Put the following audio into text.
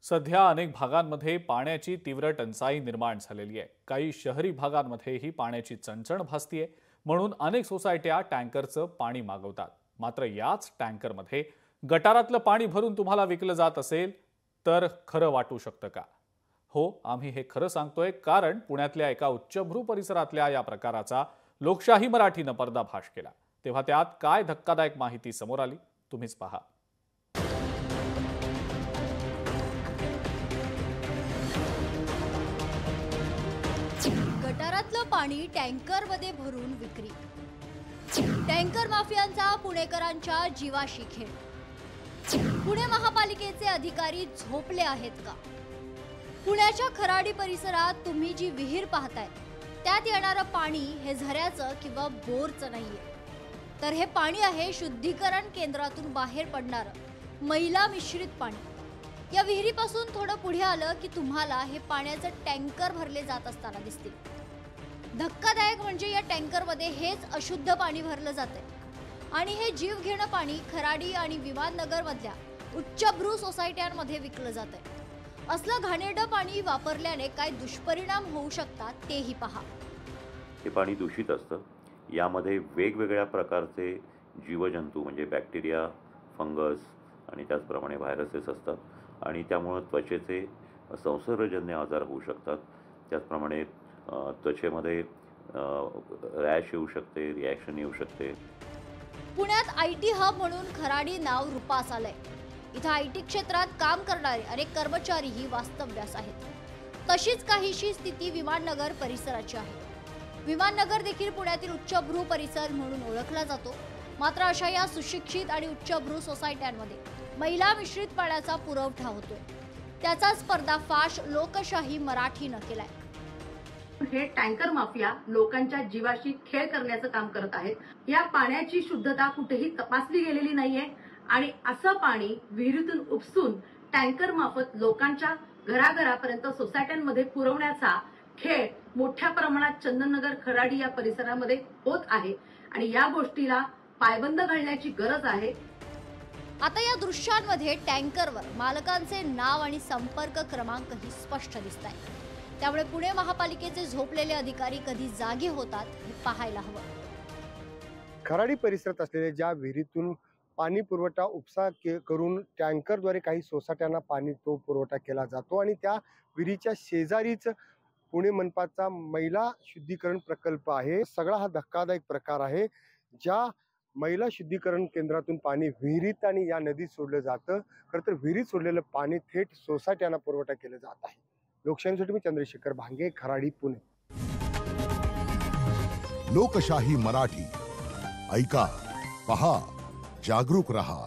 सध्या अनेक भागांमध्ये पाण्याची तीव्र टंचाई निर्माण झालेली आहे। काही शहरी भागांमध्येही पाण्याची चणचण भासतीये, म्हणून अनेक सोसायट्या टँकरचं पाणी मागवतात। मात्र याच टँकरमध्ये गटारातलं पाणी भरून तुम्हाला विकलं जात असेल तर खरं वाटू शकतं का? हो, आम्ही हे खरं सांगतोय, कारण पुण्यातल्या एका उच्चभ्रू परिसरातल्या या प्रकाराचा लोकशाही मराठीनं पर्दाफाश केला। तेव्हा त्यात काय धक्कादायक माहिती समोर आली, तुम्हीच पहा। गटारातलं पाणी टँकरमध्ये भरून विक्री। टँकर माफियांचा पुणेकरांच्या जीवाशी खेळ। पुणे महापालिकेचे अधिकारी झोपले आहेत का? पुण्याच्या खराडी परिसरात तुम्ही जी विहीर पाहताय त्यात येणारं पाणी हे झऱ्याचं किंवा बोरचं नाहीये, तर हे पाणी आहे शुद्धीकरण केंद्रातून बाहेर पडणारं मैला मिश्रित पाणी। या विहिरीपासून थोडं पुढे आलं की तुम्हाला हे पाण्याचे टँकर भरले जात असताना दिसतील। धक्कादायक म्हणजे या टँकरमध्ये हेच अशुद्ध पाणी भरलं जातंय आणि हे जीव घेणं पाणी खराडी आणि विमाननगर मधल्या उच्चभ्रू सोसायट्यांमध्ये विकलं जातंय। असलं घाणेरडं पाणी वापरल्याने काय दुष्परिणाम होऊ शकतात तेही पहा। हे पाणी दूषित असतं। यामध्ये वेगवेगळ्या प्रकारचे जीवजंतू म्हणजे बॅक्टेरिया, फंगस आणि त्याचप्रमाणे व्हायरसेस असतात आणि त्यामुळे त्वचेचे संसर्गजन्य आजार होऊ शकतात। त्याचप्रमाणे त्वचेमध्ये रॅश येऊ शकते, रिॲक्शन येऊ शकते। पुण्यात आयटी हब म्हणून खराडी नाव रूपास आलंय। इथं आयटी क्षेत्रात काम करणारे अनेक कर्मचारीही वास्तव्यास आहेत। तशीच काहीशी स्थिती विमाननगर परिसराची आहे। विमाननगर देखील पुण्यातील उच्चभ्रू परिसर म्हणून ओळखला जातो। मात्र अशा या सुशिक्षित आणि उच्चभ्रू सोसायट्यांमध्ये मैला मिश्रित पाण्याचा पुरवठा होतोय। त्याचाच पर्दाफाश लोकशाही मराठीनं केलाय। हे टँकर माफिया लोकांच्या जीवाशी खेळ करण्याचं काम करत आहेत। या पाण्याची शुद्धता कुठेही तपासली गेलेली नाहीये आणि असं पाणी विहिरीतून उपसून टँकर मार्फत लोकांच्या घराघरापर्यंत सोसायट्यांमध्ये पुरवण्याचा खेळ मोठ्या प्रमाणात चंदननगर खराडी या परिसरामध्ये होत आहे आणि या गोष्टीला पायबंद घालण्याची गरज आहे। आता या दृश्यांमध्ये टँकरवर मालकांचे नाव आणि संपर्क क्रमांकही स्पष्ट दिसतायत। त्यामुळे पुणे महापालिकेचे झोपलेले अधिकारी कधी जागे होतात हे पाहायला हवं। खराडी परिसरात असलेल्या ज्या विहिरीतून पाणी पुरवठा उपसा करून टँकरद्वारे काही सोसायट्यांना पाणी तो पुरवठा केला जातो आणि त्या विहिरीच्या शेजारीच पुणे मनपाचा मैला शुद्धीकरण प्रकल्प आहे। सगळा हा धक्कादायक प्रकार आहे। ज्या मैला शुद्धीकरण केंद्रातून पाणी विहिरीत आणि या नदीत सोडलं जातं, खरं तर विहिरीत सोडलेलं पाणी थेट सोसायट्यांना पुरवठा केलं जात आहे। लोकशाहीसाठी मी चंद्रशेखर भांगे, खराडी, पुणे। लोकशाही मराठी ऐका, पहा, जागरूक रहा।